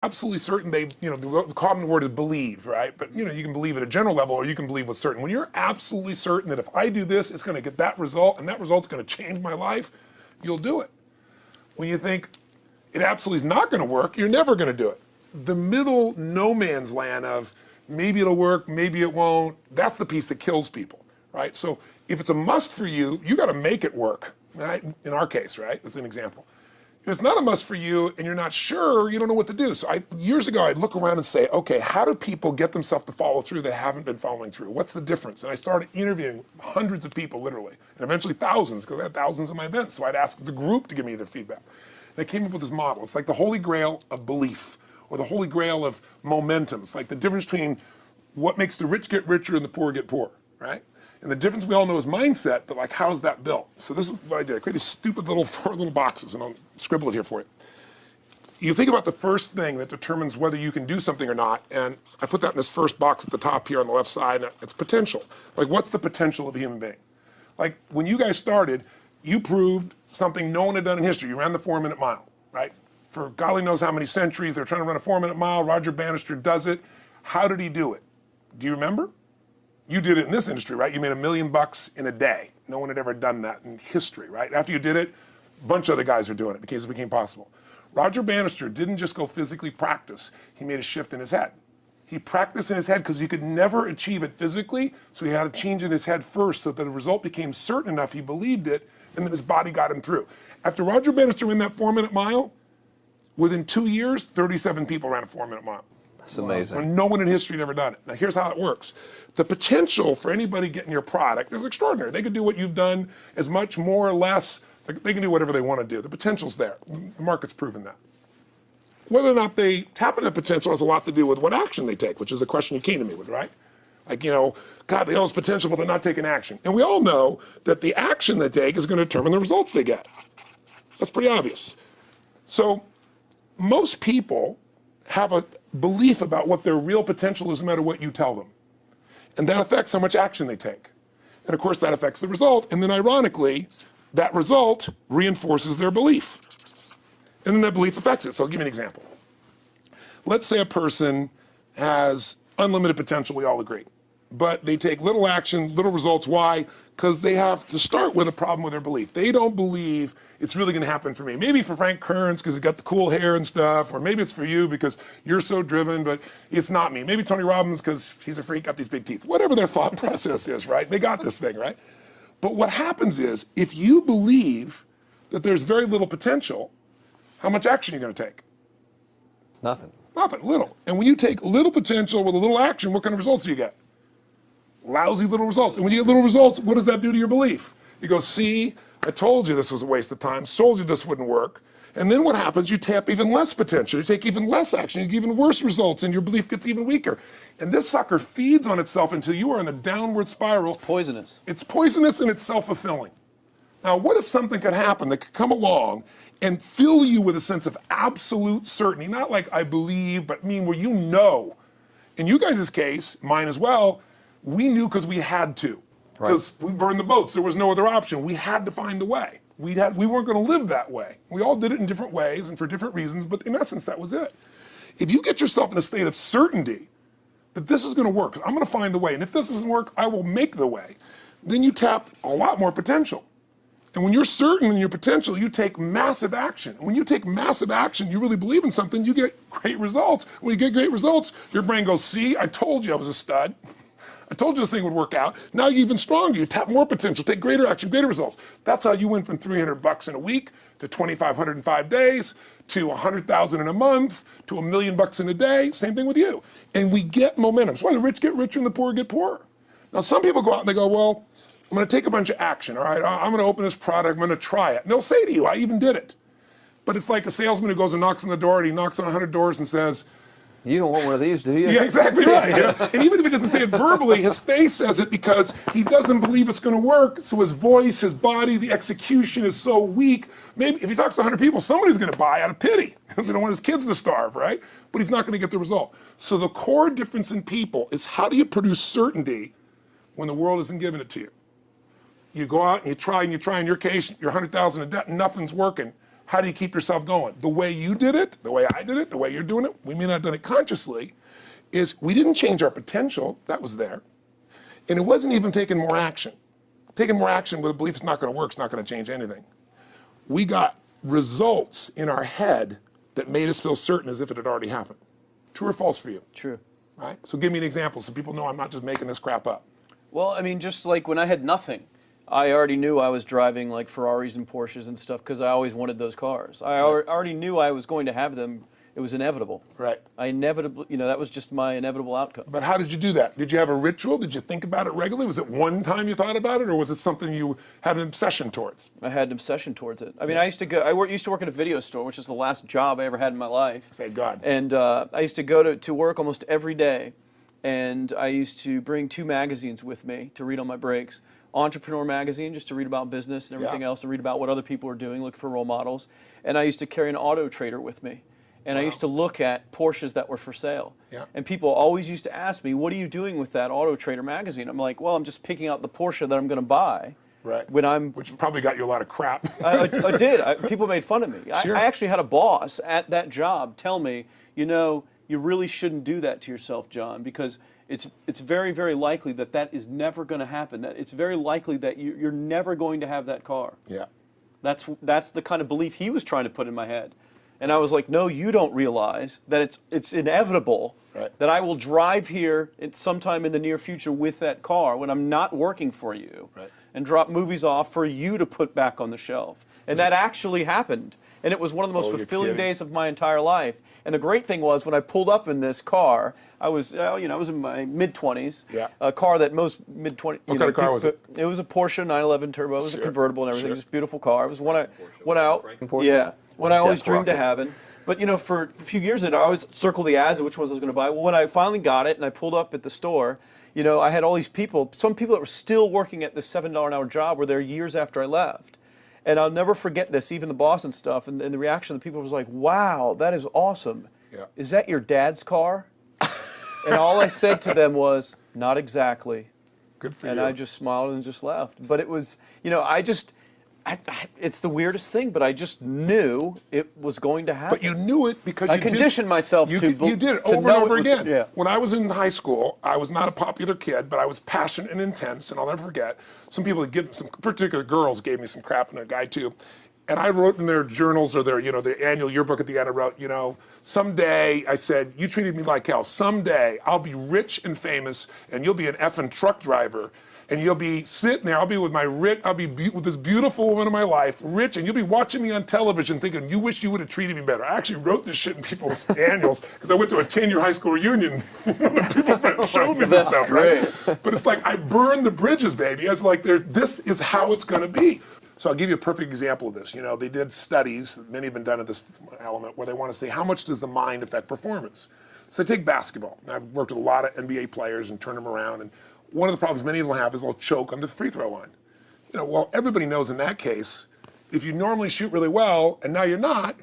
absolutely certain the common word is believe, right? But you can believe at a general level, or you can believe with certain. When you're absolutely certain that if I do this, it's going to get that result, and that result's going to change my life, you'll do it. When you think it absolutely is not going to work, you're never going to do it. The middle no man's land of maybe it'll work, maybe it won't, that's the piece that kills people, right? So if it's a must for you, you got to make it work, right? In our case, right? That's an example. If it's not a must for you and you're not sure, you don't know what to do. So years ago, I'd look around and say, okay, how do people get themselves to follow through that haven't been following through? What's the difference? And I started interviewing hundreds of people, literally, and eventually thousands, because I had thousands of my events. So I'd ask the group to give me their feedback. And I came up with this model. It's like the holy grail of belief, or the holy grail of momentum. It's like the difference between what makes the rich get richer and the poor get poor, right? And the difference we all know is mindset, but like, how's that built? So this is what I did. I created stupid little 4 little boxes, and I'll scribble it here for you. You think about the first thing that determines whether you can do something or not, and I put that in this first box at the top here on the left side, and it's potential. Like, what's the potential of a human being? Like, when you guys started, you proved something no one had done in history. You ran the 4-minute mile, right? For golly knows how many centuries, they're trying to run a 4-minute mile. Roger Bannister does it. How did he do it? Do you remember? You did it in this industry, right? You made $1 million in a day. No one had ever done that in history, right? After you did it, a bunch of other guys are doing it because it became possible. Roger Bannister didn't just go physically practice. He made a shift in his head. He practiced in his head because he could never achieve it physically, so he had to change in his head first so that the result became certain enough he believed it, and then his body got him through. After Roger Bannister ran that 4-minute mile, within 2 years, 37 people ran a 4-minute mile. That's amazing. When no one in history had ever done it. Now here's how it works. The potential for anybody getting your product is extraordinary. They could do what you've done as much, more or less. They can do whatever they want to do. The potential's there. The market's proven that. Whether or not they tap into potential has a lot to do with what action they take, which is the question you came to me with, right? Like, God, they all have potential, but they're not taking action. And we all know that the action they take is going to determine the results they get. That's pretty obvious. So most people have a belief about what their real potential is no matter what you tell them. And that affects how much action they take. And of course that affects the result. And then ironically, that result reinforces their belief. And then that belief affects it. So I'll give you an example. Let's say a person has unlimited potential, we all agree. But they take little action, little results. Why? Because they have to start with a problem with their belief. They don't believe it's really going to happen for me. Maybe for Frank Kearns because he's got the cool hair and stuff, or maybe it's for you because you're so driven, but it's not me. Maybe Tony Robbins because he's a freak, got these big teeth. Whatever their thought process is, right? They got this thing, right? But what happens is, if you believe that there's very little potential, how much action are you going to take? Nothing. Nothing, little. And when you take little potential with a little action, what kind of results do you get? Lousy little results. And when you get little results, what does that do to your belief? You go, see, I told you this was a waste of time, told you this wouldn't work. And then what happens? You tap even less potential, you take even less action, you get even worse results, and your belief gets even weaker. And this sucker feeds on itself until you are in a downward spiral. It's poisonous. It's poisonous and it's self-fulfilling. Now, what if something could happen that could come along and fill you with a sense of absolute certainty? Not like I believe, but where you know. In you guys' case, mine as well, we knew because we had to. Because we burned the boats. There was no other option. We had to find the way. We weren't going to live that way. We all did it in different ways and for different reasons, but in essence, that was it. If you get yourself in a state of certainty that this is going to work, I'm going to find the way, and if this doesn't work, I will make the way, then you tap a lot more potential. And when you're certain in your potential, you take massive action. And when you take massive action, you really believe in something, you get great results. When you get great results, your brain goes, see, I told you I was a stud. I told you this thing would work out. Now you're even stronger. You tap more potential, take greater action, greater results. That's how you went from $300 in a week to $2,500 in 5 days to $100,000 in a month to $1 million in a day. Same thing with you. And we get momentum. That's why the rich get richer and the poor get poorer. Now some people go out and they go, well, I'm going to take a bunch of action. All right, I'm going to open this product. I'm going to try it. And they'll say to you, I even did it. But it's like a salesman who goes and knocks on the door, and he knocks on 100 doors and says, you don't want one of these, do you? Yeah, exactly right. And even if he doesn't say it verbally, his face says it because he doesn't believe it's going to work. So his voice, his body, the execution is so weak. Maybe if he talks to 100 people, somebody's going to buy out of pity. They don't want his kids to starve, right? But he's not going to get the result. So the core difference in people is, how do you produce certainty when the world isn't giving it to you? You go out and you try. In your case, you're 100,000 in debt and nothing's working. How do you keep yourself going? The way you did it, the way I did it, the way you're doing it, we may not have done it consciously, is we didn't change our potential, that was there. And it wasn't even taking more action. Taking more action with a belief it's not gonna work, it's not gonna change anything. We got results in our head that made us feel certain as if it had already happened. True or false for you? True. Right? So give me an example so people know I'm not just making this crap up. Well, I mean, just like when I had nothing, I already knew I was driving like Ferraris and Porsches and stuff because I always wanted those cars. I already knew I was going to have them. It was inevitable. Right. I inevitably, that was just my inevitable outcome. But how did you do that? Did you have a ritual? Did you think about it regularly? Was it one time you thought about it, or was it something you had an obsession towards? I had an obsession towards it. I mean, I used to work at a video store, which is the last job I ever had in my life. Thank God. And I used to go to work almost every day, and I used to bring 2 magazines with me to read on my breaks. Entrepreneur magazine, just to read about business and everything else, and read about what other people are doing, look for role models. And I used to carry an Auto Trader with me. And I used to look at Porsches that were for sale. Yeah. And people always used to ask me, what are you doing with that Auto Trader magazine? I'm like, well, I'm just picking out the Porsche that I'm going to buy. Right. Which probably got you a lot of crap. I did. People made fun of me. Sure. I actually had a boss at that job tell me, you really shouldn't do that to yourself, John, because it's very, very likely that is never going to happen. That it's very likely that you're never going to have that car. Yeah. That's the kind of belief he was trying to put in my head. And I was like, no, you don't realize that it's inevitable that I will drive here sometime in the near future with that car when I'm not working for you and drop movies off for you to put back on the shelf. And that actually happened. And it was one of the most fulfilling days of my entire life. And the great thing was when I pulled up in this car, I was in my mid-20s. Yeah. A car that most mid-20s. What kind of car was it? It was a Porsche 911 Turbo. It was a convertible and everything. Sure. Just beautiful car. It was one I always dreamed of having. But for a few years I always circled the ads of which ones I was going to buy. Well, when I finally got it and I pulled up at the store, I had all these people. Some people that were still working at this $7 an hour job were there years after I left. And I'll never forget this, even the boss and stuff, and the reaction of the people was like, wow, that is awesome. Yeah. Is that your dad's car? And all I said to them was, not exactly. Good for you. And I just smiled and just left. But it was, it's the weirdest thing, but I just knew it was going to happen. But you knew it because I conditioned myself you to You did it to over and know over it was- again. yeah. When I was in high school, I was not a popular kid, but I was passionate and intense, and I'll never forget. Some people, some particular girls gave me some crap, and a guy too. And I wrote in their journals or their annual yearbook at the end, I wrote, someday, I said, you treated me like hell. Someday I'll be rich and famous, and you'll be an effing truck driver. And you'll be sitting there, I'll be with with this beautiful woman of my life, rich, and you'll be watching me on television thinking, you wish you would have treated me better. I actually wrote this shit in people's annuals because I went to a 10-year high school reunion. People showed me this stuff, right? But it's like, I burned the bridges, baby. I was like, this is how it's gonna be. So I'll give you a perfect example of this. They did studies, many have been done at this element, where they want to say, how much does the mind affect performance? So take basketball. And I've worked with a lot of NBA players and turned them around, and one of the problems many of them have is they'll choke on the free throw line. Well, everybody knows in that case, if you normally shoot really well and now you're not,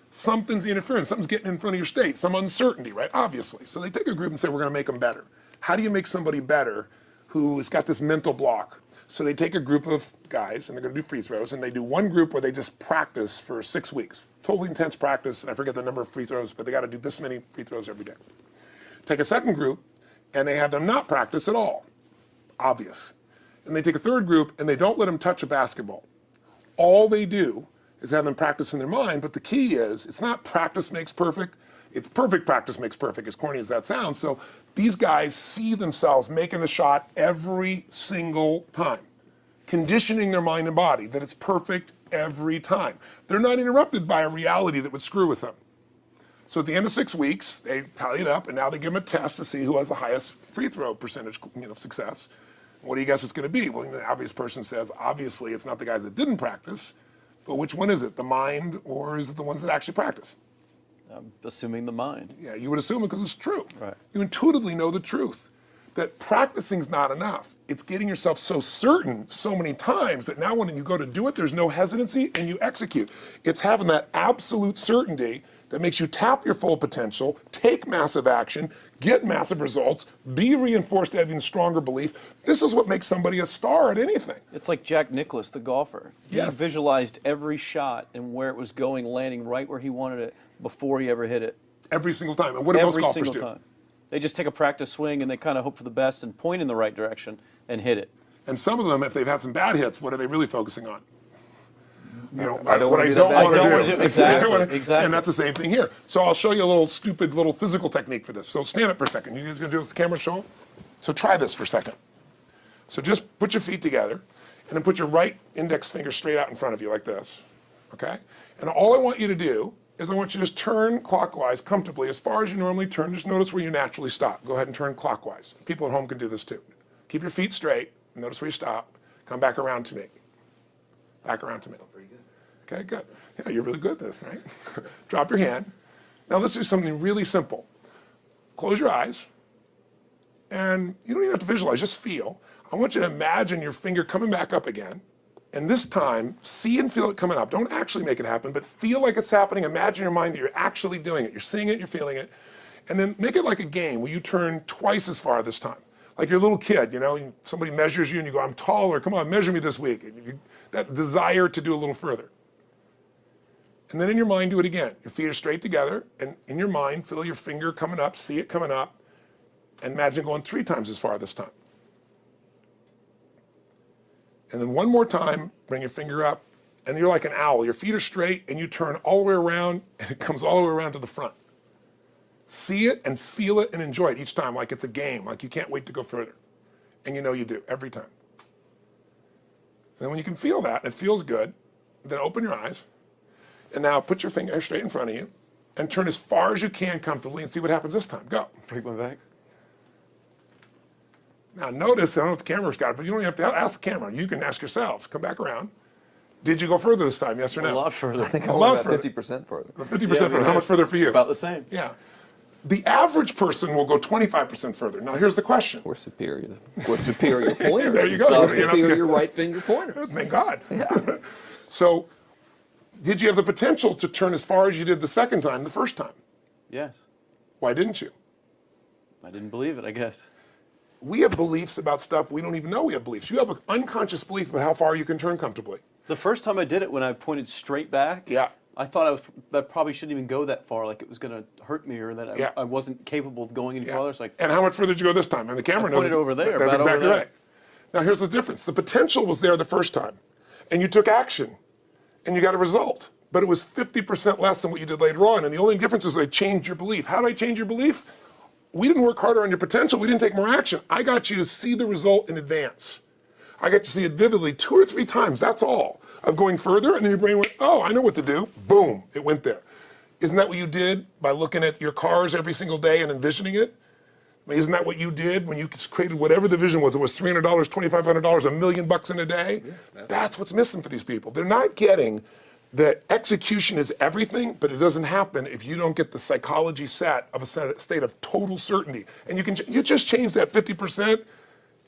something's interfering, something's getting in front of your state, some uncertainty, right? Obviously. So they take a group and say, we're gonna make them better. How do you make somebody better who has got this mental block? So they take a group of guys and they're gonna do free throws, and they do one group where they just practice for 6 weeks. Totally intense practice, and I forget the number of free throws, but they gotta do this many free throws every day. Take a second group, and they have them not practice at all. Obvious. And they take a third group and they don't let them touch a basketball. All they do is have them practice in their mind, but the key is, it's not practice makes perfect, it's perfect practice makes perfect, as corny as that sounds. So these guys see themselves making the shot every single time, conditioning their mind and body that it's perfect every time. They're not interrupted by a reality that would screw with them. So at the end of 6 weeks, they tally it up, and now they give them a test to see who has the highest free throw percentage, success. What do you guess it's going to be? Well, the obvious person says, obviously, it's not the guys that didn't practice, but which one is it? The mind, or is it the ones that actually practice? I'm assuming the mind. Yeah, you would assume it because it's true. Right. You intuitively know the truth, that practicing's not enough. It's getting yourself so certain so many times that now when you go to do it, there's no hesitancy and you execute. It's having that absolute certainty that makes you tap your full potential, take massive action, get massive results, be reinforced to have even stronger belief. This is what makes somebody a star at anything. It's like Jack Nicklaus, the golfer. Yes. He visualized every shot and where it was going, landing right where he wanted it before he ever hit it. Every single time. And what do most Every golfers single do? time. They just take a practice swing and they kind of hope for the best and point in the right direction and hit it. And some of them, if they've had some bad hits, what are they really focusing on? You know, I don't what wanna I do don't that bad want to hit. do. I don't wanna do- exactly, exactly. And that's the same thing here. So I'll show you a little stupid little physical technique for this. So stand up for a second. You guys gonna do this? The camera show? So try this for a second. So just put your feet together and then put your right index finger straight out in front of you like this, okay? And all I want you to do is I want you to just turn clockwise comfortably as far as you normally turn. Just notice where you naturally stop. Go ahead and turn clockwise. People at home can do this too. Keep your feet straight. Notice where you stop. Come back around to me. Back around to me. Pretty good. Okay, good. Yeah, you're really good at this, right? Drop your hand. Now let's do something really simple. Close your eyes. And you don't even have to visualize, just feel. I want you to imagine your finger coming back up again. And this time, see and feel it coming up. Don't actually make it happen, but feel like it's happening. Imagine in your mind that you're actually doing it. You're seeing it, you're feeling it. And then make it like a game where you turn twice as far this time. Like you're a little kid, you know, somebody measures you and you go, I'm taller, come on, measure me this week. And that desire to do a little further. And then in your mind, do it again. Your feet are straight together, and in your mind, feel your finger coming up, see it coming up, and imagine going 3 times as far this time. And then one more time, bring your finger up, and you're like an owl. Your feet are straight, and you turn all the way around, and it comes all the way around to the front. See it and feel it and enjoy it each time, like it's a game, like you can't wait to go further. And you know you do, every time. And then when you can feel that, and it feels good, then open your eyes, and now put your finger straight in front of you, and turn as far as you can comfortably, and see what happens this time. Go. Break my back. Now notice, I don't know if the camera's got it, but you don't even have to ask the camera. You can ask yourselves. Come back around. Did you go further this time, yes or no? A lot further. I think I A went lot about further. 50% further. 50% Yeah, further. How much further for you? About the same. Yeah. The average person will go 25% further. Now here's the question. We're superior. We're superior pointers. There you go. We're You know, superior right finger pointers. Thank God. So, did you have the potential to turn as far as you did the second time, the first time? Yes. Why didn't you? I didn't believe it, I guess. We have beliefs about stuff we don't even know we have beliefs. You have an unconscious belief about how far you can turn comfortably. The first time I did it, when I pointed straight back, Yeah. I thought that probably shouldn't even go that far, like it was going to hurt me or that Yeah. I wasn't capable of going any Yeah. farther. It's like, And how much further did you go this time? And the camera I knows pointed over there, That's about over exactly there. right. Now here's the difference. The potential was there the first time, and you took action, and you got a result. But it was 50% less than what you did later on. And the only difference is they changed your belief. How did I change your belief? We didn't work harder on your potential. We didn't take more action. I got you to see the result in advance. I got you to see it vividly 2 or 3 times. That's all. Of going further, and then your brain went, oh, I know what to do. Boom, it went there. Isn't that what you did by looking at your cars every single day and envisioning it? I mean, isn't that what you did when you created whatever the vision was? It was $300, $2,500, $1 million in a day? Yeah, that's what's missing for these people. They're not getting that execution is everything, but it doesn't happen if you don't get the psychology set of a state of total certainty. And you just change that 50%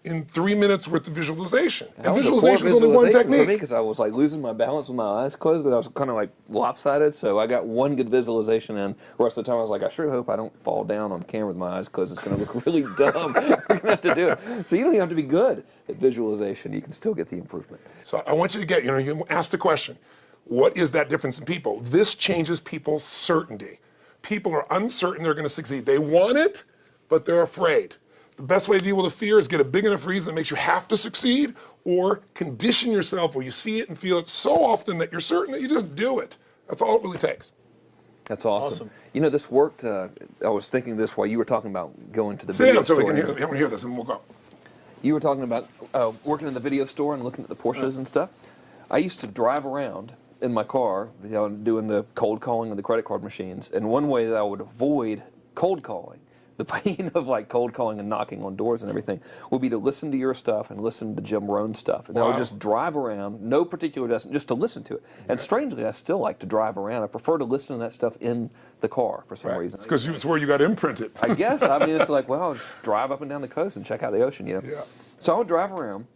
in 3 minutes worth of visualization. And visualization is only one technique. For me, because I was like losing my balance with my eyes closed, but I was kind of like lopsided. So I got one good visualization, and the rest of the time I was like, I sure hope I don't fall down on camera with my eyes because it's going to look really dumb. You're going to have to do it. So you don't even have to be good at visualization. You can still get the improvement. So I want you to get, you ask the question, what is that difference in people? This changes people's certainty. People are uncertain they're going to succeed. They want it, but they're afraid. The best way to deal with a fear is get a big enough reason that makes you have to succeed, or condition yourself where you see it and feel it so often that you're certain that you just do it. That's all it really takes. That's awesome. Awesome. You know, this worked. I was thinking this while you were talking about going to the Sit video down so we store. can hear this and we'll go. You were talking about working in the video store and looking at the Porsches and stuff. I used to drive around in my car, doing the cold calling of the credit card machines. And one way that I would avoid cold calling, the pain of like cold calling and knocking on doors and everything, would be to listen to your stuff and listen to Jim Rohn's stuff. And I would just drive around, no particular destination, just to listen to it. And strangely, I still like to drive around. I prefer to listen to that stuff in the car for some reason. It's because it's where you got imprinted. I guess. I mean, it's like, well, I'll just drive up and down the coast and check out the ocean, Yeah. So I would drive around,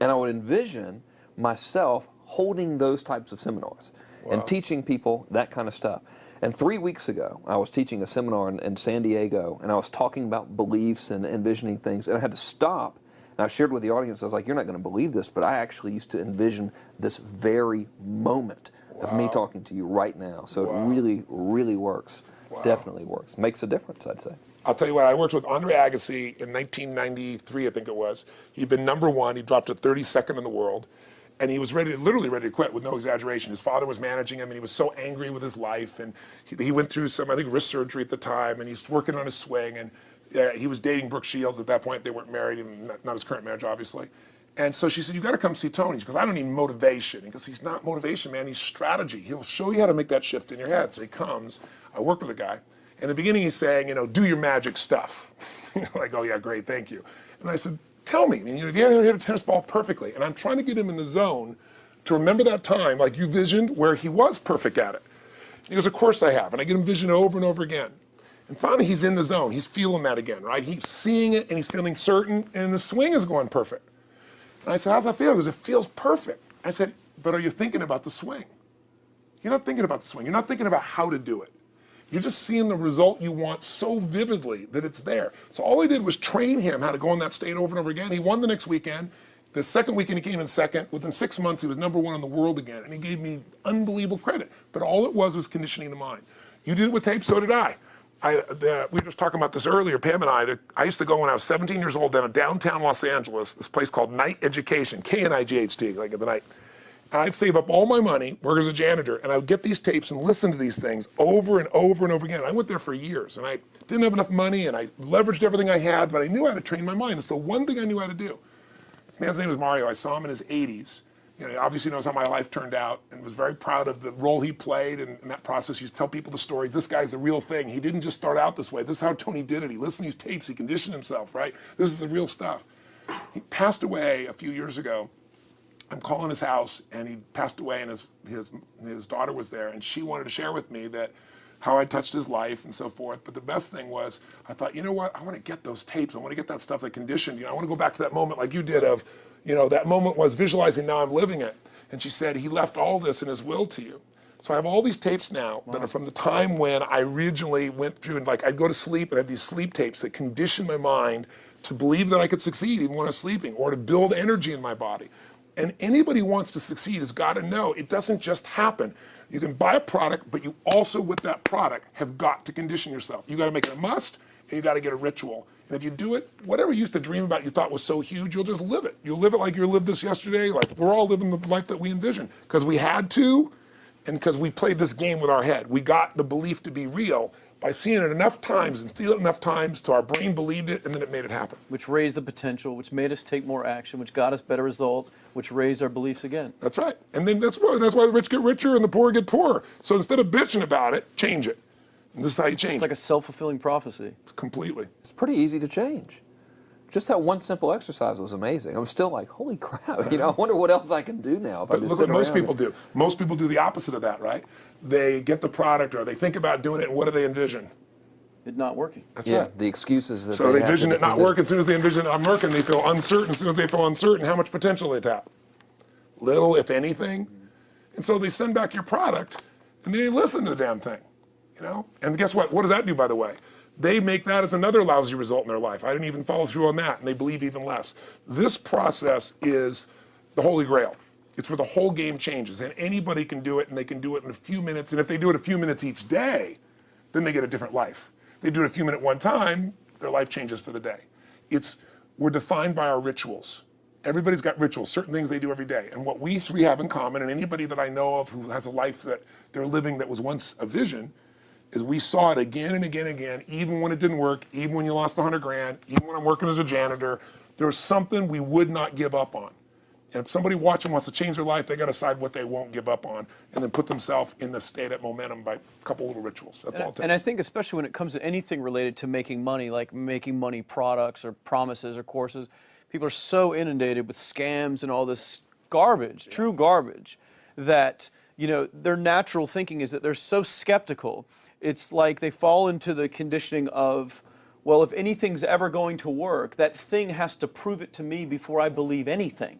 and I would envision myself holding those types of seminars and teaching people that kind of stuff. And 3 weeks ago, I was teaching a seminar in San Diego, and I was talking about beliefs and envisioning things, and I had to stop. And I shared with the audience, I was like, you're not going to believe this, but I actually used to envision this very moment of me talking to you right now. So it really, really works. Definitely works. Makes a difference, I'd say. I'll tell you what, I worked with Andre Agassi in 1993, I think it was. He'd been #1, he dropped to 32nd in the world, and he was literally ready to quit with no exaggeration. His father was managing him, and he was so angry with his life, and he went through some, I think, wrist surgery at the time, and he's working on his swing, and he was dating Brooke Shields at that point. They weren't married, and not his current marriage, obviously. And so she said, you got to come see Tony. She goes, I don't need motivation. He goes, he's not motivation, man. He's strategy. He'll show you how to make that shift in your head. So he comes. I work with a guy. In the beginning, he's saying, do your magic stuff. Like, oh, yeah, great, thank you. And I said, tell me, if you ever hit a tennis ball perfectly, and I'm trying to get him in the zone to remember that time, like you visioned, where he was perfect at it. He goes, of course I have. And I get him vision over and over again. And finally, he's in the zone. He's feeling that again, right? He's seeing it, and he's feeling certain, and the swing is going perfect. And I said, how's that feel? He goes, it feels perfect. I said, but are you thinking about the swing? You're not thinking about the swing. You're not thinking about how to do it. You're just seeing the result you want so vividly that it's there. So all I did was train him how to go in that state over and over again. He won the next weekend. The second weekend he came in second. Within 6 months, he was #1 in the world again. And he gave me unbelievable credit. But all it was conditioning the mind. You did it with tape, so did I. We were just talking about this earlier, Pam and I used to go when I was 17 years old down in downtown Los Angeles, this place called Night Education, K-N-I-G-H-T, like at the night. And I'd save up all my money, work as a janitor, and I would get these tapes and listen to these things over and over and over again. I went there for years, and I didn't have enough money, and I leveraged everything I had, but I knew how to train my mind. It's the one thing I knew how to do. This man's name is Mario. I saw him in his 80s. He obviously knows how my life turned out and was very proud of the role he played in that process. He used to tell people the story. This guy's the real thing. He didn't just start out this way. This is how Tony did it. He listened to these tapes. He conditioned himself, right? This is the real stuff. He passed away a few years ago. I'm calling his house, and he passed away, and his daughter was there, and she wanted to share with me that how I touched his life and so forth. But the best thing was, I thought, you know what? I want to get those tapes. I want to get that stuff that conditioned. I want to go back to that moment like you did of, that moment was visualizing, now I'm living it. And she said, he left all this in his will to you. So I have all these tapes now that are from the time when I originally went through, and I'd go to sleep and I had these sleep tapes that conditioned my mind to believe that I could succeed even when I was sleeping, or to build energy in my body. And anybody who wants to succeed has got to know it doesn't just happen. You can buy a product, but you also, with that product, have got to condition yourself. You got to make it a must, and you got to get a ritual. And if you do it, whatever you used to dream about you thought was so huge, you'll just live it. You'll live it like you lived this yesterday, like we're all living the life that we envision. Because we had to, and because we played this game with our head. We got the belief to be real by seeing it enough times and feeling it enough times till our brain believed it, and then it made it happen. Which raised the potential, which made us take more action, which got us better results, which raised our beliefs again. That's right. And then that's why the rich get richer and the poor get poorer. So instead of bitching about it, change it. And this is how you change It's like a self-fulfilling prophecy. Completely. It's pretty easy to change. Just that one simple exercise was amazing. I'm still like, holy crap, I wonder what else I can do now. But look what most people do. Most people do the opposite of that, right? They get the product, or they think about doing it, and what do they envision? It not working. That's Yeah, right. the excuses that So they have envision to it not defend working. As soon as they envision it not working, they feel uncertain. As soon as they feel uncertain, how much potential they tap? Little, if anything. And so they send back your product, and they listen to the damn thing. And guess what? What does that do, by the way? They make that as another lousy result in their life. I didn't even follow through on that, and they believe even less. This process is the holy grail. It's where the whole game changes, and anybody can do it, and they can do it in a few minutes. And if they do it a few minutes each day, then they get a different life. They do it a few minutes one time, their life changes for the day. We're defined by our rituals. Everybody's got rituals, certain things they do every day. And what we three have in common, and anybody that I know of who has a life that they're living that was once a vision, is we saw it again and again and again, even when it didn't work, even when you lost 100 grand, even when I'm working as a janitor. There's something we would not give up on. And if somebody watching wants to change their life, they got to decide what they won't give up on, and then put themselves in the state of momentum by a couple little rituals. That's all it takes. And I think especially when it comes to anything related to making money, like making money products or promises or courses, people are so inundated with scams and all this garbage, true garbage, that their natural thinking is that they're so skeptical. It's like they fall into the conditioning of, well, if anything's ever going to work, that thing has to prove it to me before I believe anything.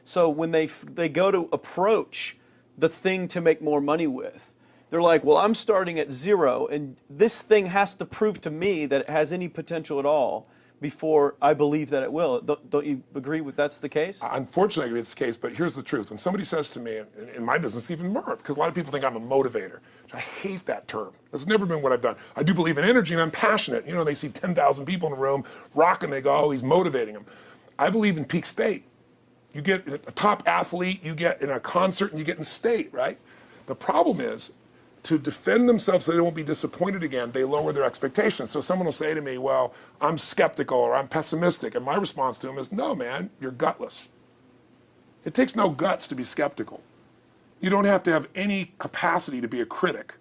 So when they go to approach the thing to make more money with, They're like, well, I'm starting at 0, and this thing has to prove to me that it has any potential at all before I believe that it will. Don't you agree with that's the case? Unfortunately, it's the case, but here's the truth. When somebody says to me, in my business, even more, because a lot of people think I'm a motivator. I hate that term. That's never been what I've done. I do believe in energy, and I'm passionate. You know, they see 10,000 people in a room rocking, they go, oh, he's motivating them. I believe in peak state. You get a top athlete, you get in a concert, and you get in state, right? The problem is, to defend themselves so they won't be disappointed again, they lower their expectations. So someone will say to me, well, I'm skeptical or I'm pessimistic. And my response to them is, no, man, you're gutless. It takes no guts to be skeptical. You don't have to have any capacity to be a critic.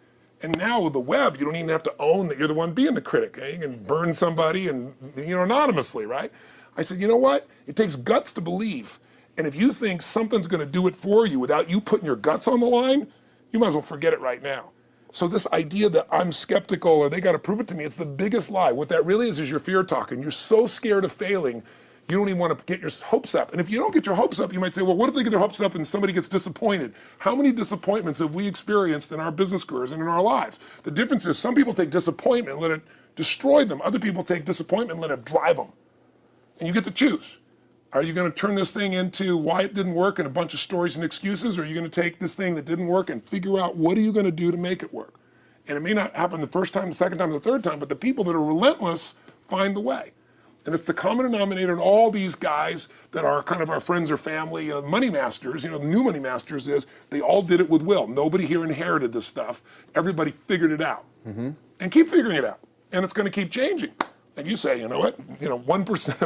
And now with the web, you don't even have to own that you're the one being the critic. You can burn somebody and, anonymously, right? I said, you know what? It takes guts to believe. And if you think something's going to do it for you without you putting your guts on the line, you might as well forget it right now. So this idea that I'm skeptical or they got to prove it to me, it's the biggest lie. What that really is your fear talking. You're so scared of failing, you don't even want to get your hopes up. And if you don't get your hopes up, you might say, well, what if they get their hopes up and somebody gets disappointed? How many disappointments have we experienced in our business careers and in our lives? The difference is some people take disappointment and let it destroy them. Other people take disappointment and let it drive them. And you get to choose. Are you going to turn this thing into why it didn't work and a bunch of stories and excuses? Or are you going to take this thing that didn't work and figure out what are you going to do to make it work? And it may not happen the first time, the second time, the third time, but the people that are relentless find the way. And it's the common denominator in all these guys that are kind of our friends or family, money masters, the new money masters is they all did it with will. Nobody here inherited this stuff. Everybody figured it out. Mm-hmm. And keep figuring it out. And it's going to keep changing. And you say, you know what? 1%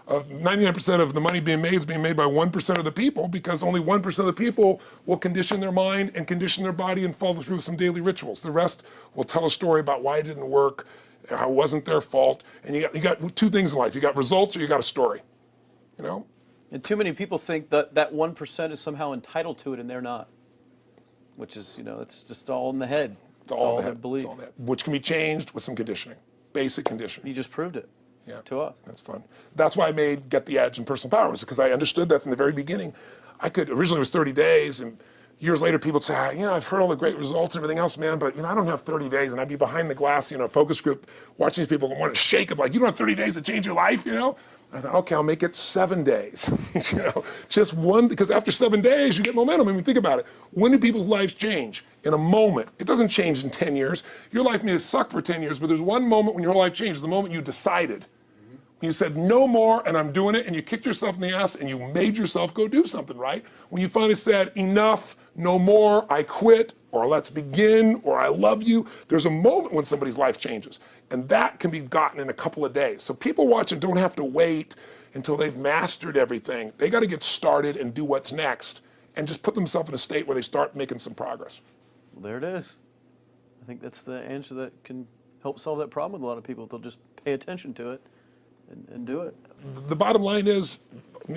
of 99% of the money being made is being made by 1% of the people because only 1% of the people will condition their mind and condition their body and follow through some daily rituals. The rest will tell a story about why it didn't work, how it wasn't their fault. And you got two things in life. You got results or you got a story. And too many people think that 1% is somehow entitled to it and they're not. Which is, it's just all in the head. It's all in the head. Belief. It's all in the head. Which can be changed with some conditioning. Basic conditioning. You just proved it to us. That's fun. That's why I made Get the Edge and Personal Power, because I understood that from the very beginning. Originally it was 30 days, and years later people would say, I've heard all the great results and everything else, man, but I don't have 30 days, and I'd be behind the glass, focus group, watching these people and want to shake them, like, you don't have 30 days to change your life, I thought, okay, I'll make it 7 days, just one, because after 7 days, you get momentum. I mean, think about it. When do people's lives change? In a moment. It doesn't change in 10 years. Your life may have sucked for 10 years, but there's one moment when your whole life changes, the moment you decided. When you said, no more, and I'm doing it, and you kicked yourself in the ass, and you made yourself go do something, right? When you finally said, enough, no more, I quit, or let's begin, or I love you, there's a moment when somebody's life changes. And that can be gotten in a couple of days. So people watching don't have to wait until they've mastered everything. They got to get started and do what's next and just put themselves in a state where they start making some progress. Well, there it is. I think that's the answer that can help solve that problem with a lot of people. They'll just pay attention to it and do it. The bottom line is,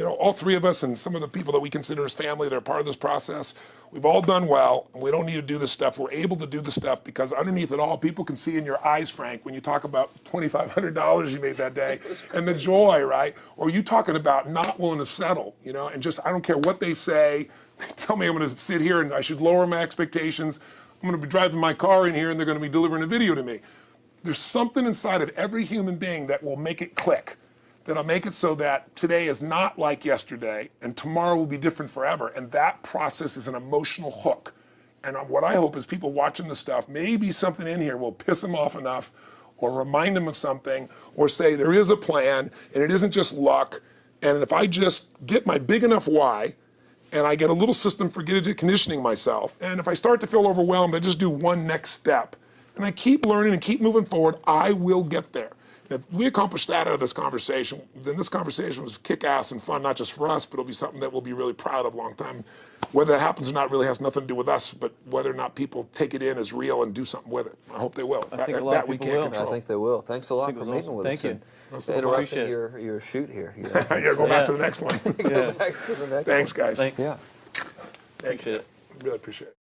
all three of us and some of the people that we consider as family that are part of this process, we've all done well, and we don't need to do this stuff. We're able to do the stuff because underneath it all, people can see in your eyes, Frank, when you talk about $2,500 you made that day and the joy, right? Or you talking about not willing to settle, and just, I don't care what they say. They tell me I'm going to sit here and I should lower my expectations. I'm going to be driving my car in here and they're going to be delivering a video to me. There's something inside of every human being that will make it click, that'll make it so that today is not like yesterday and tomorrow will be different forever. And that process is an emotional hook. And what I hope is people watching this stuff, maybe something in here will piss them off enough or remind them of something or say there is a plan and it isn't just luck. And if I just get my big enough why, and I get a little system for conditioning myself, and if I start to feel overwhelmed, I just do one next step. And I keep learning and keep moving forward, I will get there. If we accomplish that out of this conversation, then this conversation was kick-ass and fun, not just for us, but it'll be something that we'll be really proud of a long time. Whether that happens or not really has nothing to do with us, but whether or not people take it in as real and do something with it. I hope they will. I think a lot of people will. I think they will. Thanks a lot for meeting awesome. with Thank us. you. And interrupting your shoot here. Go back to the next one. Go back to the next Thanks, guys. Thanks. Yeah. Appreciate it. Really appreciate it.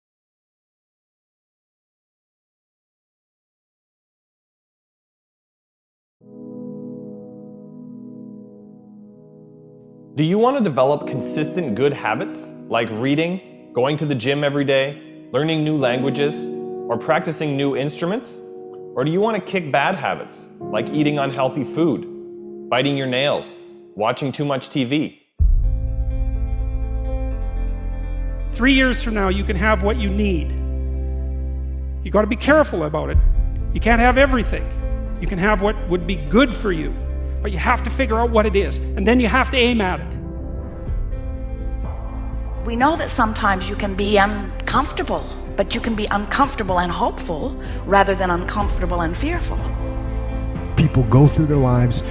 Do you want to develop consistent good habits like reading, going to the gym every day, learning new languages, or practicing new instruments? Or do you want to kick bad habits, like eating unhealthy food, biting your nails, watching too much TV? 3 years from now, you can have what you need. You got to be careful about it. You can't have everything. You can have what would be good for you, but you have to figure out what it is, and then you have to aim at it. We know that sometimes you can be uncomfortable, but you can be uncomfortable and hopeful rather than uncomfortable and fearful. People go through their lives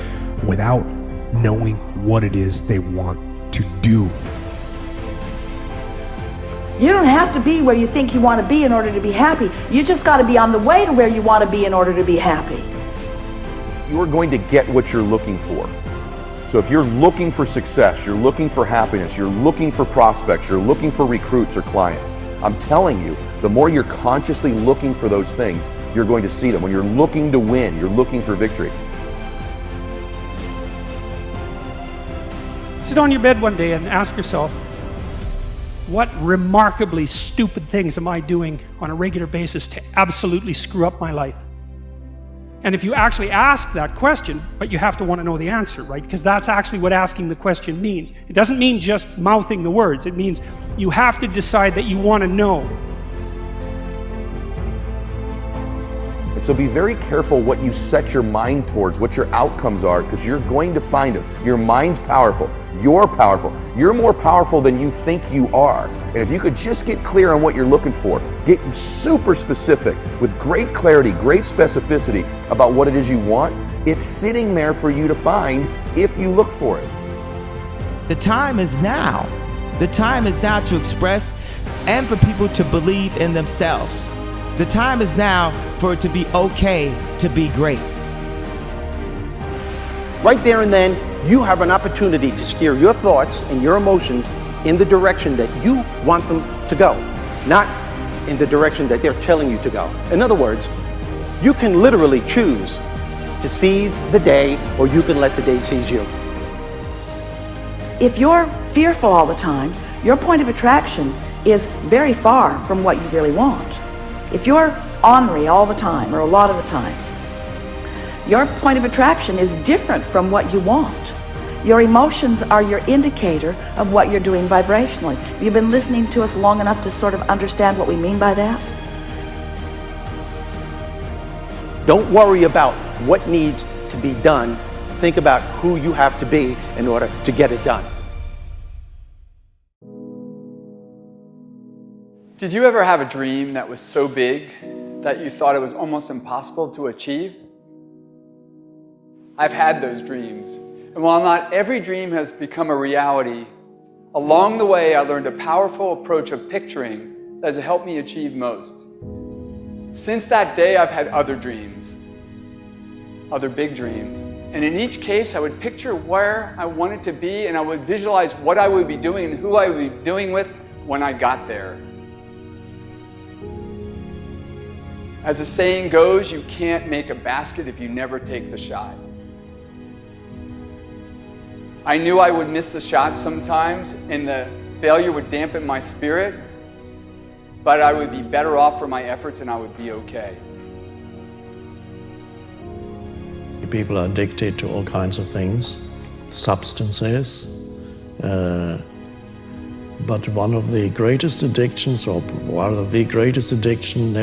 without knowing what it is they want to do. You don't have to be where you think you want to be in order to be happy. You just got to be on the way to where you want to be in order to be happy. You're going to get what you're looking for. So if you're looking for success, you're looking for happiness, you're looking for prospects, you're looking for recruits or clients, I'm telling you, the more you're consciously looking for those things, you're going to see them. When you're looking to win, you're looking for victory. Sit on your bed one day and ask yourself, what remarkably stupid things am I doing on a regular basis to absolutely screw up my life? And if you actually ask that question, but you have to want to know the answer, right? Because that's actually what asking the question means. It doesn't mean just mouthing the words. It means you have to decide that you want to know. And so be very careful what you set your mind towards, what your outcomes are, because you're going to find them. Your mind's powerful. You're powerful. You're more powerful than you think you are. And if you could just get clear on what you're looking for, get super specific with great clarity, great specificity about what it is you want, it's sitting there for you to find if you look for it. The time is now. The time is now to express and for people to believe in themselves. The time is now for it to be okay to be great. Right there and then, you have an opportunity to steer your thoughts and your emotions in the direction that you want them to go, not in the direction that they're telling you to go. In other words, you can literally choose to seize the day, or you can let the day seize you. If you're fearful all the time, your point of attraction is very far from what you really want. If you're ornery all the time, or a lot of the time, your point of attraction is different from what you want. Your emotions are your indicator of what you're doing vibrationally. You've been listening to us long enough to sort of understand what we mean by that? Don't worry about what needs to be done. Think about who you have to be in order to get it done. Did you ever have a dream that was so big that you thought it was almost impossible to achieve? I've had those dreams. And while not every dream has become a reality, along the way I learned a powerful approach of picturing that has helped me achieve most. Since that day, I've had other dreams, other big dreams. And in each case, I would picture where I wanted to be, and I would visualize what I would be doing and who I would be doing with when I got there. As the saying goes, you can't make a basket if you never take the shot. I knew I would miss the shot sometimes, and the failure would dampen my spirit, but I would be better off for my efforts and I would be okay. People are addicted to all kinds of things, substances, but one of the greatest addictions, or rather the greatest addiction,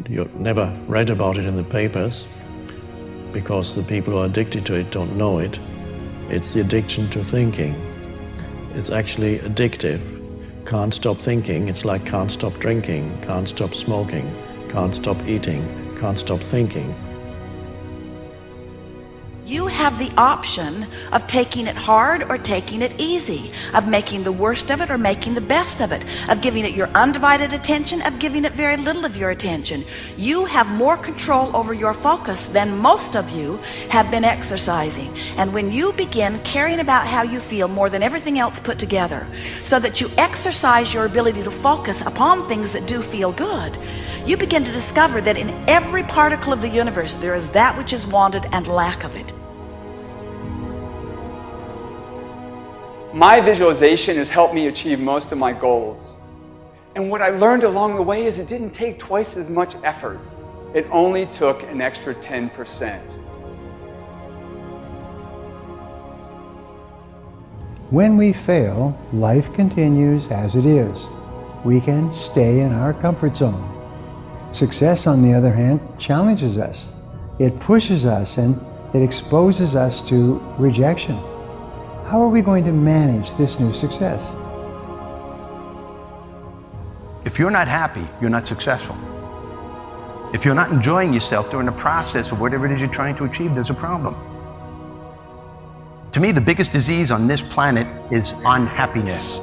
you never read about it in the papers, because the people who are addicted to it don't know it. It's the addiction to thinking. It's actually addictive. Can't stop thinking. It's like can't stop drinking, can't stop smoking, can't stop eating, can't stop thinking. You have the option of taking it hard or taking it easy, of making the worst of it or making the best of it, of giving it your undivided attention, of giving it very little of your attention. You have more control over your focus than most of you have been exercising. And when you begin caring about how you feel more than everything else put together, so that you exercise your ability to focus upon things that do feel good, you begin to discover that in every particle of the universe there is that which is wanted and lack of it. My visualization has helped me achieve most of my goals. And what I learned along the way is it didn't take twice as much effort. It only took an extra 10%. When we fail, life continues as it is. We can stay in our comfort zone. Success, on the other hand, challenges us. It pushes us and it exposes us to rejection. How are we going to manage this new success? If you're not happy, you're not successful. If you're not enjoying yourself during the process of whatever it is you're trying to achieve, there's a problem. To me, the biggest disease on this planet is unhappiness.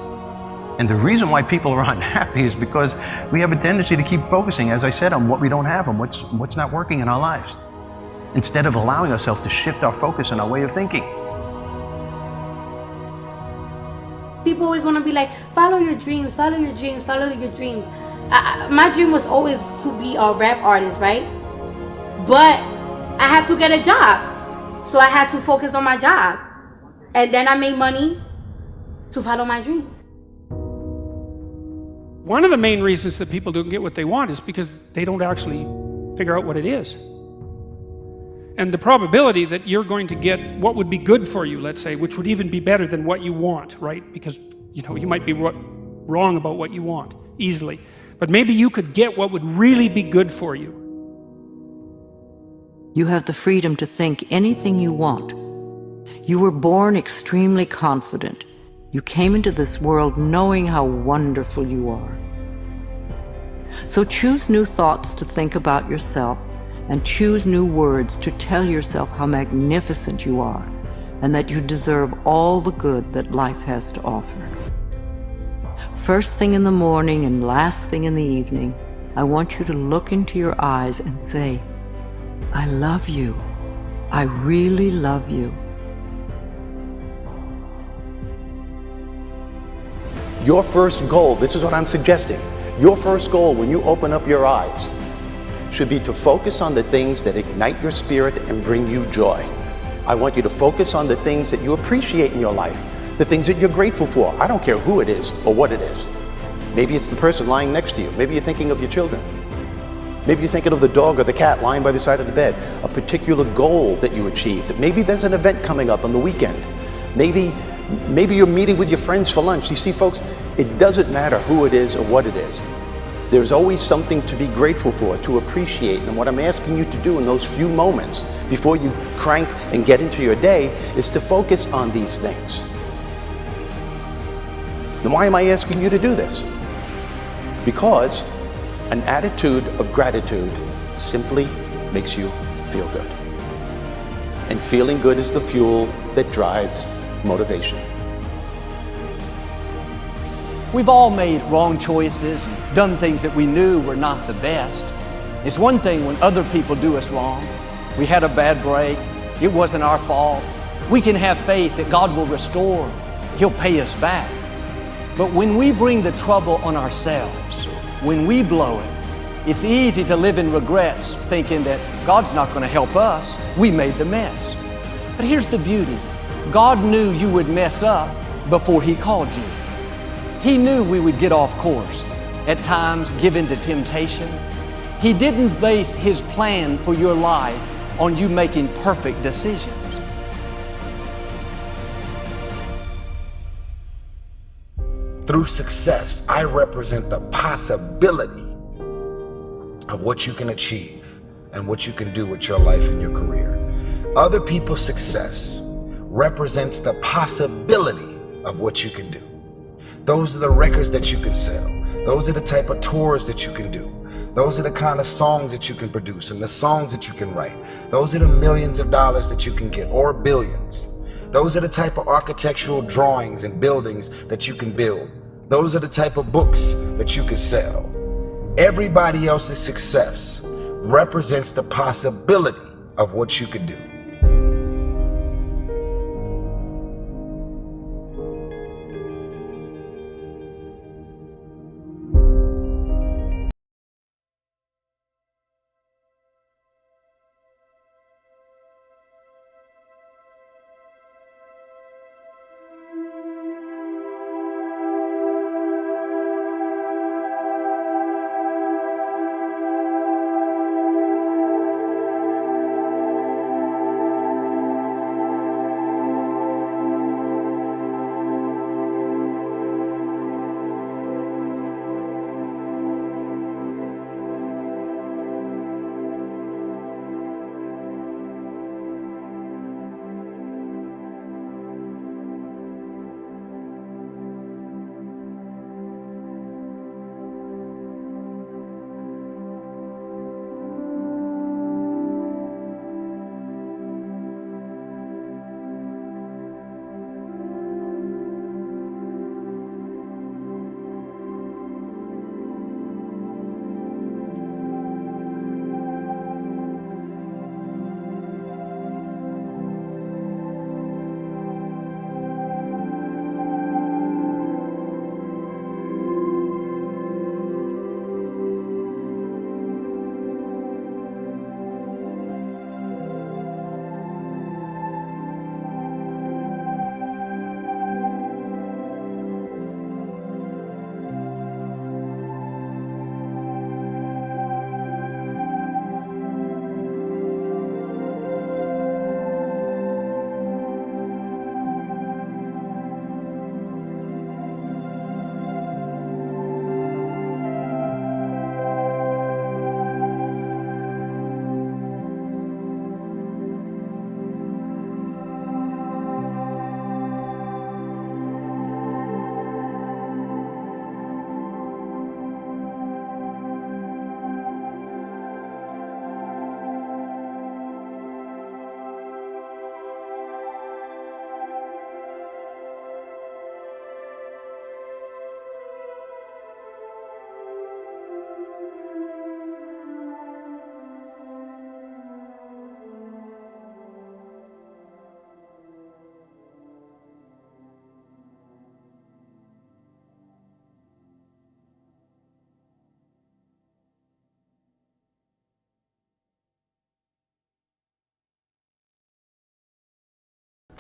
And the reason why people are unhappy is because we have a tendency to keep focusing, as I said, on what we don't have and what's not working in our lives, instead of allowing ourselves to shift our focus and our way of thinking. People always want to be like, follow your dreams, follow your dreams, follow your dreams. My dream was always to be a rap artist, right? But I had to get a job. So I had to focus on my job. And then I made money to follow my dream. One of the main reasons that people don't get what they want is because they don't actually figure out what it is. And the probability that you're going to get what would be good for you, let's say, which would even be better than what you want, right? Because, you know, you might be wrong about what you want easily. But maybe you could get what would really be good for you. You have the freedom to think anything you want. You were born extremely confident. You came into this world knowing how wonderful you are. So choose new thoughts to think about yourself, and choose new words to tell yourself how magnificent you are, and that you deserve all the good that life has to offer. First thing in the morning and last thing in the evening, I want you to look into your eyes and say, I love you. I really love you. Your first goal, this is what I'm suggesting, your first goal when you open up your eyes should be to focus on the things that ignite your spirit and bring you joy. I want you to focus on the things that you appreciate in your life, the things that you're grateful for. I don't care who it is or what it is. Maybe it's the person lying next to you. Maybe you're thinking of your children. Maybe you're thinking of the dog or the cat lying by the side of the bed, a particular goal that you achieved. Maybe there's an event coming up on the weekend. Maybe you're meeting with your friends for lunch. You see, folks, it doesn't matter who it is or what it is. There's always something to be grateful for, to appreciate. And what I'm asking you to do in those few moments before you crank and get into your day is to focus on these things. Then why am I asking you to do this? Because an attitude of gratitude simply makes you feel good. And feeling good is the fuel that drives motivation. We've all made wrong choices and done things that we knew were not the best. It's one thing when other people do us wrong. We had a bad break. It wasn't our fault. We can have faith that God will restore. He'll pay us back. But when we bring the trouble on ourselves, when we blow it, it's easy to live in regrets, thinking that God's not going to help us. We made the mess. But here's the beauty. God knew you would mess up before He called you. He knew we would get off course, at times give in to temptation. He didn't base His plan for your life on you making perfect decisions. Through success, I represent the possibility of what you can achieve and what you can do with your life and your career. Other people's success represents the possibility of what you can do. Those are the records that you can sell. Those are the type of tours that you can do. Those are the kind of songs that you can produce and the songs that you can write. Those are the millions of dollars that you can get, or billions. Those are the type of architectural drawings and buildings that you can build. Those are the type of books that you can sell. Everybody else's success represents the possibility of what you could do.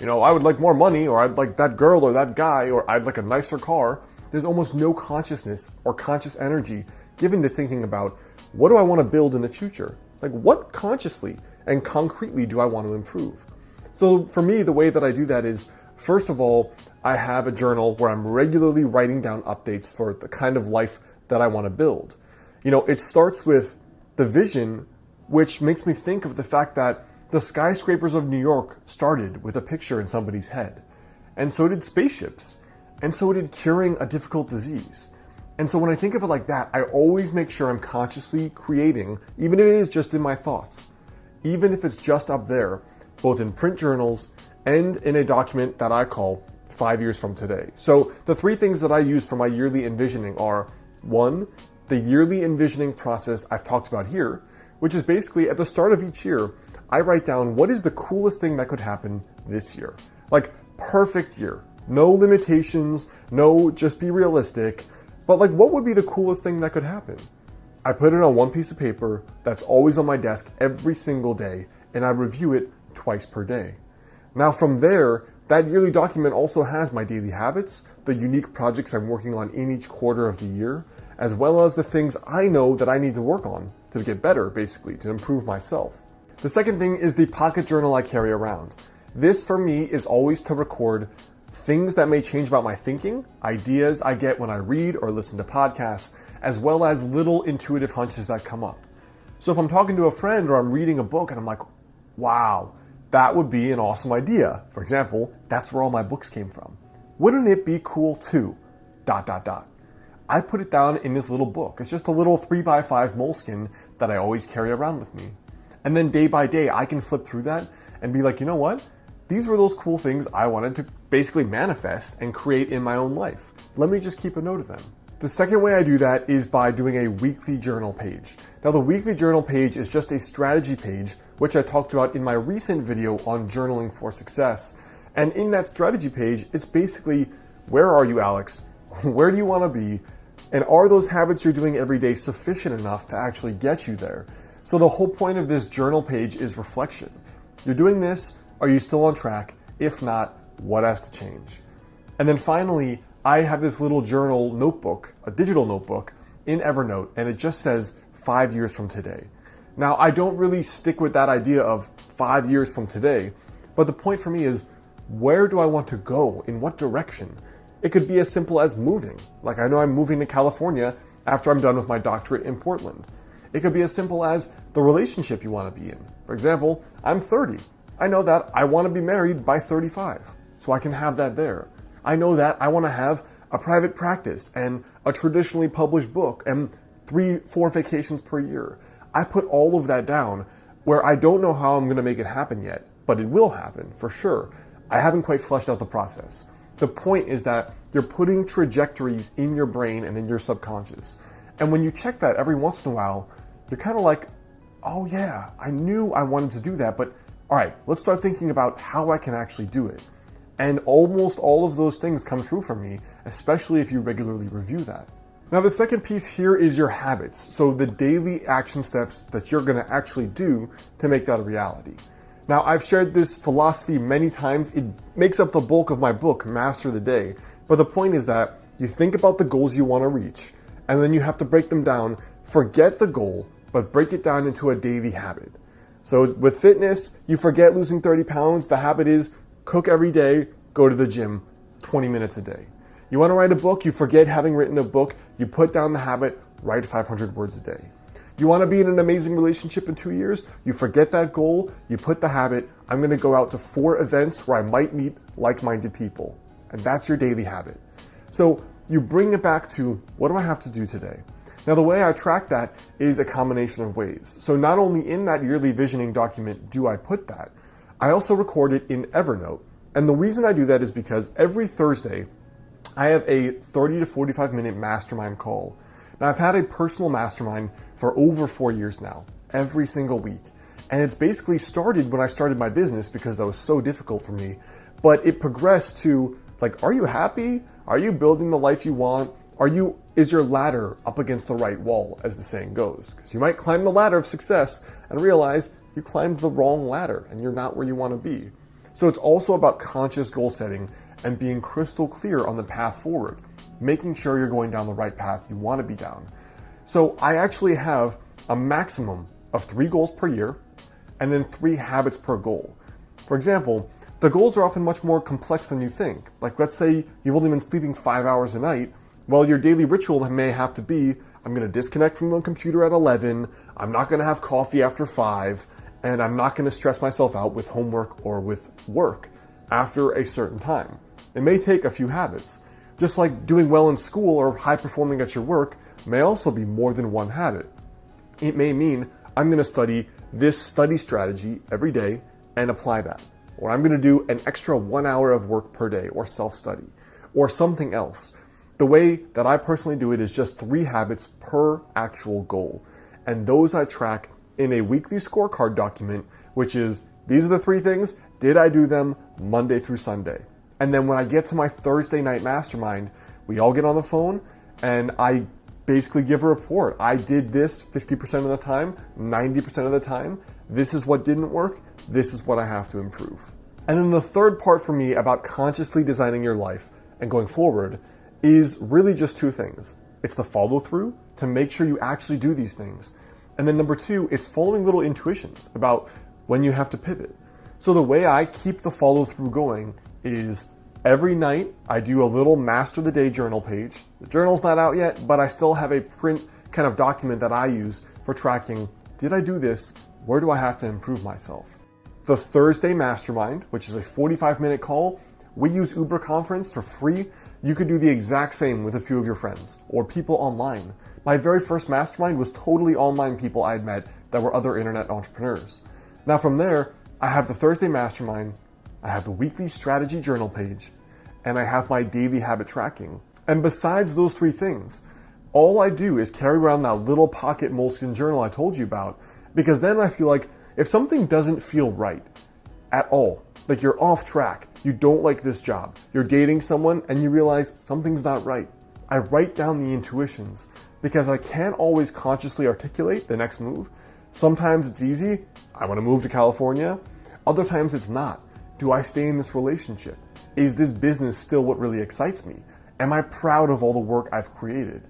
you know, I would like more money, or I'd like that girl or that guy, or I'd like a nicer car. There's almost no consciousness or conscious energy given to thinking about, what do I want to build in the future? Like, what consciously and concretely do I want to improve? So for me, the way that I do that is, first of all, I have a journal where I'm regularly writing down updates for the kind of life that I want to build. You know, it starts with the vision, which makes me think of the fact that the skyscrapers of New York started with a picture in somebody's head. And so did spaceships. And so did curing a difficult disease. And so when I think of it like that, I always make sure I'm consciously creating, even if it is just in my thoughts, even if it's just up there, both in print journals and in a document that I call 5 years from today. So the 3 things that I use for my yearly envisioning are, 1, the yearly envisioning process I've talked about here, which is basically at the start of each year, I write down what is the coolest thing that could happen this year. Like, perfect year. No limitations, no just be realistic, but like, what would be the coolest thing that could happen? I put it on one piece of paper that's always on my desk every single day, and I review it twice per day. Now from there, that yearly document also has my daily habits, the unique projects I'm working on in each quarter of the year, as well as the things I know that I need to work on to get better, basically, to improve myself. The second thing is the pocket journal I carry around. This for me is always to record things that may change about my thinking, ideas I get when I read or listen to podcasts, as well as little intuitive hunches that come up. So if I'm talking to a friend or I'm reading a book and I'm like, wow, that would be an awesome idea. For example, that's where all my books came from. Wouldn't it be cool too? ... I put it down in this little book. It's just a little 3x5 moleskin that I always carry around with me. And then day by day, I can flip through that and be like, you know what? These were those cool things I wanted to basically manifest and create in my own life. Let me just keep a note of them. The second way I do that is by doing a weekly journal page. Now, the weekly journal page is just a strategy page, which I talked about in my recent video on journaling for success. And in that strategy page, it's basically, where are you, Alex? Where do you want to be? And are those habits you're doing every day sufficient enough to actually get you there? So the whole point of this journal page is reflection. You're doing this, are you still on track? If not, what has to change? And then finally, I have this little journal notebook, a digital notebook in Evernote, and it just says 5 years from today. Now, I don't really stick with that idea of 5 years from today, but the point for me is, where do I want to go? In what direction? It could be as simple as moving. Like, I know I'm moving to California after I'm done with my doctorate in Portland. It could be as simple as the relationship you want to be in. For example, I'm 30. I know that I want to be married by 35, so I can have that there. I know that I want to have a private practice and a traditionally published book and 3-4 vacations per year. I put all of that down where I don't know how I'm going to make it happen yet, but it will happen for sure. I haven't quite fleshed out the process. The point is that you're putting trajectories in your brain and in your subconscious. And when you check that every once in a while, you're kind of like, oh yeah, I knew I wanted to do that, but all right, let's start thinking about how I can actually do it. And almost all of those things come true for me, especially if you regularly review that. Now, the second piece here is your habits. So the daily action steps that you're going to actually do to make that a reality. Now, I've shared this philosophy many times. It makes up the bulk of my book, Master the Day. But the point is that you think about the goals you want to reach, and then you have to break them down. Forget the goal, but break it down into a daily habit. So with fitness, you forget losing 30 pounds. The habit is cook every day, go to the gym 20 minutes a day. You want to write a book, you forget having written a book, you put down the habit, write 500 words a day. You want to be in an amazing relationship in 2 years, you forget that goal, you put the habit, I'm going to go out to 4 events where I might meet like-minded people. And that's your daily habit. So you bring it back to, what do I have to do today? Now, the way I track that is a combination of ways. So not only in that yearly visioning document do I put that, I also record it in Evernote. And the reason I do that is because every Thursday, I have a 30 to 45 minute mastermind call. Now, I've had a personal mastermind for over 4 years now, every single week. And it's basically started when I started my business because that was so difficult for me. But it progressed to, like, are you happy? Are you building the life you want? Is your ladder up against the right wall, as the saying goes? Because you might climb the ladder of success and realize you climbed the wrong ladder and you're not where you want to be. So it's also about conscious goal setting and being crystal clear on the path forward, making sure you're going down the right path you want to be down. So I actually have a maximum of 3 goals per year and then 3 habits per goal. For example, the goals are often much more complex than you think. Like, let's say you've only been sleeping 5 hours a night. Well, your daily ritual may have to be, I'm going to disconnect from the computer at 11, I'm not going to have coffee after 5, and I'm not going to stress myself out with homework or with work after a certain time. It may take a few habits. Just like doing well in school or high performing at your work may also be more than one habit. It may mean I'm going to study this study strategy every day and apply that. Or I'm going to do an extra 1 hour of work per day or self-study or something else. The way that I personally do it is just 3 habits per actual goal. And those I track in a weekly scorecard document, which is, these are the 3 things, did I do them Monday through Sunday? And then when I get to my Thursday night mastermind, we all get on the phone and I basically give a report. I did this 50% of the time, 90% of the time. This is what didn't work. This is what I have to improve. And then the third part for me about consciously designing your life and going forward is really just 2 things. It's the follow through to make sure you actually do these things. And then number 2, it's following little intuitions about when you have to pivot. So the way I keep the follow through going is every night I do a little Master the Day journal page. The journal's not out yet, but I still have a print kind of document that I use for tracking, did I do this? Where do I have to improve myself? The Thursday Mastermind, which is a 45-minute call, we use Uber Conference for free. You could do the exact same with a few of your friends or people online. My very first mastermind was totally online people I had met that were other internet entrepreneurs. Now from there, I have the Thursday Mastermind, I have the weekly strategy journal page, and I have my daily habit tracking. And besides those 3 things, all I do is carry around that little pocket moleskin journal I told you about, because then I feel like if something doesn't feel right at all, like you're off track, you don't like this job, you're dating someone and you realize something's not right, I write down the intuitions because I can't always consciously articulate the next move. Sometimes it's easy, I want to move to California. Other times it's not. Do I stay in this relationship? Is this business still what really excites me? Am I proud of all the work I've created?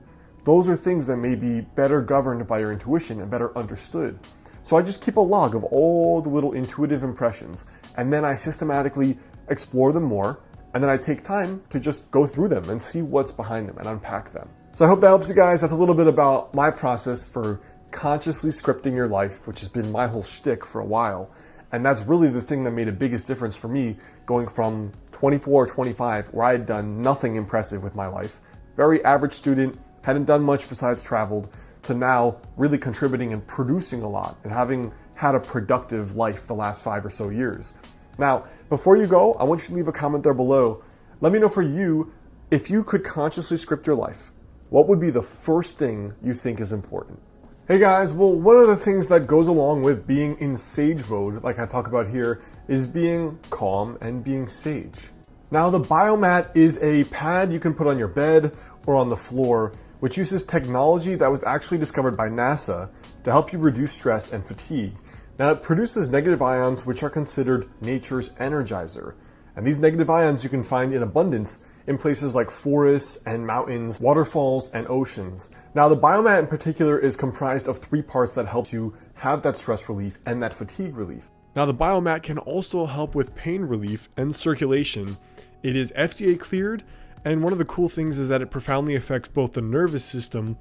Those are things that may be better governed by your intuition and better understood. So I just keep a log of all the little intuitive impressions, and then I systematically explore them more, and then I take time to just go through them and see what's behind them and unpack them. So I hope that helps you guys. That's a little bit about my process for consciously scripting your life, which has been my whole shtick for a while. And that's really the thing that made the biggest difference for me, going from 24 or 25, where I had done nothing impressive with my life, very average student, hadn't done much besides traveled, to now really contributing and producing a lot and having had a productive life the last 5 or so years. Now, before you go, I want you to leave a comment there below. Let me know for you, if you could consciously script your life, what would be the first thing you think is important? Hey guys, well, one of the things that goes along with being in sage mode, like I talk about here, is being calm and being sage. Now, the biomat is a pad you can put on your bed or on the floor, which uses technology that was actually discovered by NASA to help you reduce stress and fatigue. Now, it produces negative ions, which are considered nature's energizer. And these negative ions you can find in abundance in places like forests and mountains, waterfalls, and oceans. Now, the biomat in particular is comprised of 3 parts that help you have that stress relief and that fatigue relief. Now, the biomat can also help with pain relief and circulation. It is FDA cleared, and one of the cool things is that it profoundly affects both the nervous system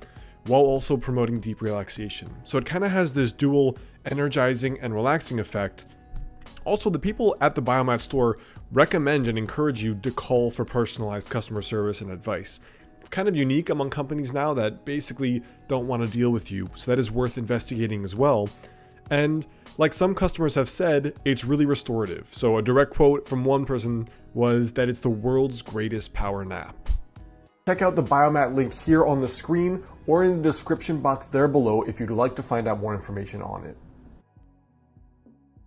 while also promoting deep relaxation. So it kind of has this dual energizing and relaxing effect. Also, the people at the biomat store recommend and encourage you to call for personalized customer service and advice. It's kind of unique among companies now that basically don't want to deal with you, so that is worth investigating as well. And like some customers have said, it's really restorative. So a direct quote from one person was that it's the world's greatest power nap. Check out the biomat link here on the screen or in the description box there below if you'd like to find out more information on it.